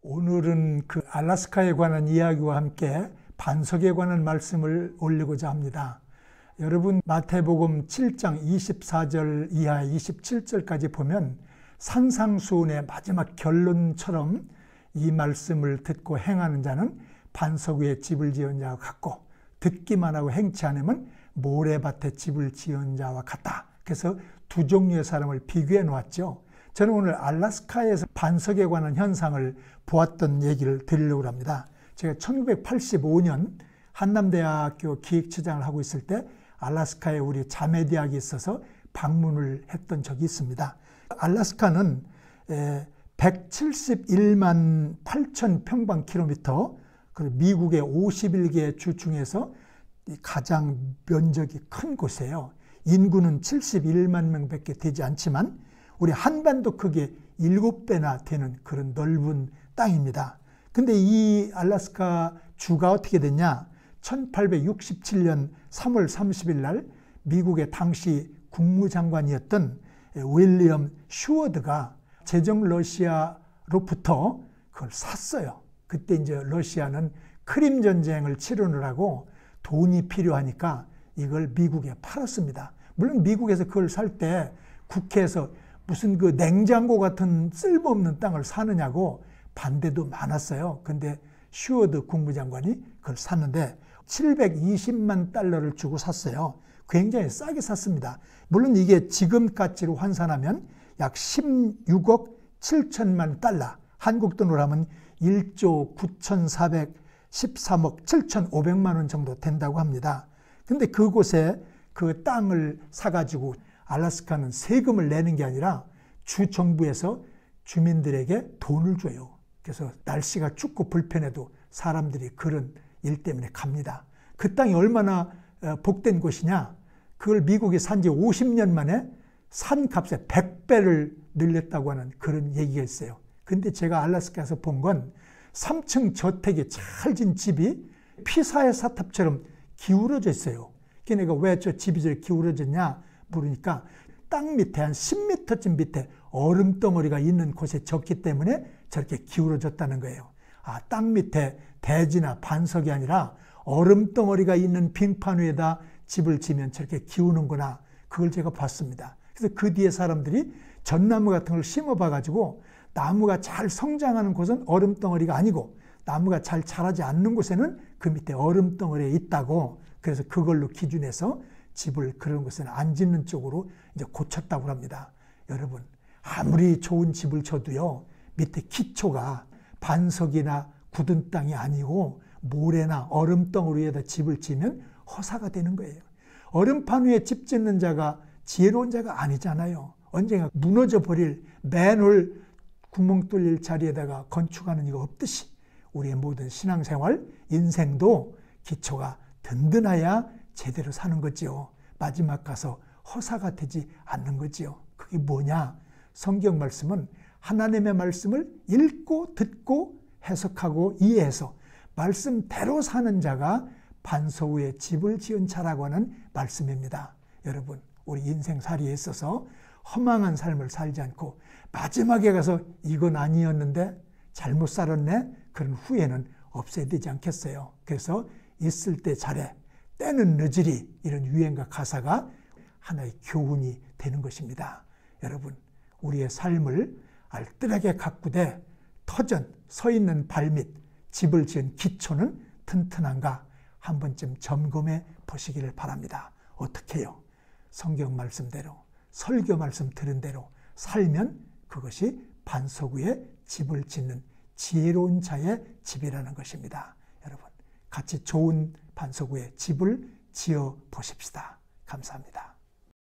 오늘은 그 알래스카에 관한 이야기와 함께 반석에 관한 말씀을 올리고자 합니다. 여러분, 마태복음 7장 24절 이하 27절까지 보면 산상수훈의 마지막 결론처럼 이 말씀을 듣고 행하는 자는 반석 위에 집을 지은 자와 같고, 듣기만 하고 행치 않으면 모래밭에 집을 지은 자와 같다. 그래서 두 종류의 사람을 비교해 놓았죠. 저는 오늘 알래스카에서 반석에 관한 현상을 보았던 얘기를 드리려고 합니다. 제가 1985년 한남대학교 기획처장을 하고 있을 때 알래스카에 우리 자매대학이 있어서 방문을 했던 적이 있습니다. 알래스카는 171만 8천 평방킬로미터, 그리고 미국의 51개 주 중에서 가장 면적이 큰 곳이에요. 인구는 71만 명밖에 되지 않지만 우리 한반도 크기의 7배나 되는 그런 넓은 땅입니다. 근데 이 알래스카 주가 어떻게 됐냐? 1867년 3월 30일 날 미국의 당시 국무장관이었던 윌리엄 슈워드가 제정 러시아로부터 그걸 샀어요. 그때 이제 러시아는 크림 전쟁을 치르느라고 돈이 필요하니까 이걸 미국에 팔았습니다. 물론 미국에서 그걸 살 때 국회에서 무슨 그 냉장고 같은 쓸모없는 땅을 사느냐고 반대도 많았어요. 근데 슈워드 국무장관이 그걸 샀는데 720만 달러를 주고 샀어요. 굉장히 싸게 샀습니다. 물론 이게 지금 가치로 환산하면 약 16억 7천만 달러, 한국 돈으로 하면 1조 9,413억 7,500만 원 정도 된다고 합니다. 근데 그곳에 그 땅을 사가지고 알래스카는 세금을 내는 게 아니라 주 정부에서 주민들에게 돈을 줘요. 그래서 날씨가 춥고 불편해도 사람들이 그런 일 때문에 갑니다. 그 땅이 얼마나 복된 곳이냐? 그걸 미국이 산 지 50년 만에 산 값의 100배를 늘렸다고 하는 그런 얘기가 있어요. 근데 제가 알래스카에서 본 건 3층 저택이 잘 진 집이 피사의 사탑처럼 기울어져 있어요. 걔네가 왜 저 집이 저렇게 기울어졌냐 물으니까 땅 밑에 한 10m쯤 밑에 얼음덩어리가 있는 곳에 졌기 때문에 저렇게 기울어졌다는 거예요. 아, 땅 밑에 대지나 반석이 아니라 얼음덩어리가 있는 빙판 위에다 집을 지면 저렇게 기우는구나. 그걸 제가 봤습니다. 그래서 그 뒤에 사람들이 전나무 같은 걸 심어봐가지고 나무가 잘 성장하는 곳은 얼음덩어리가 아니고 나무가 잘 자라지 않는 곳에는 그 밑에 얼음덩어리에 있다고, 그래서 그걸로 기준해서 집을 그런 곳에는 안 짓는 쪽으로 이제 고쳤다고 합니다. 여러분, 아무리 좋은 집을 져도요, 밑에 기초가 반석이나 굳은 땅이 아니고 모래나 얼음덩어리 위에다 집을 지면 허사가 되는 거예요. 얼음판 위에 집 짓는 자가 지혜로운 자가 아니잖아요. 언젠가 무너져 버릴 맨홀 구멍 뚫릴 자리에다가 건축하는 이가 없듯이 우리의 모든 신앙생활, 인생도 기초가 든든해야 제대로 사는 거지요. 마지막 가서 허사가 되지 않는 거지요. 그게 뭐냐? 성경 말씀은 하나님의 말씀을 읽고 듣고 해석하고 이해해서 말씀대로 사는 자가 반석 위에 집을 지은 자라고 하는 말씀입니다. 여러분, 우리 인생살이에 있어서 허망한 삶을 살지 않고 마지막에 가서 이건 아니었는데 잘못 살았네? 그런 후회는 없어야 되지 않겠어요? 그래서 있을 때 잘해, 때는 늦으리, 이런 유행가 가사가 하나의 교훈이 되는 것입니다. 여러분, 우리의 삶을 알뜰하게 가꾸되 터전 서 있는 발밑, 집을 지은 기초는 튼튼한가 한 번쯤 점검해 보시기를 바랍니다. 어떻게 해요? 성경 말씀대로, 설교 말씀 들은 대로 살면 그것이 반석 위에 집을 짓는 지혜로운 자의 집이라는 것입니다. 여러분, 같이 좋은 반석 위에 집을 지어 보십시다. 감사합니다.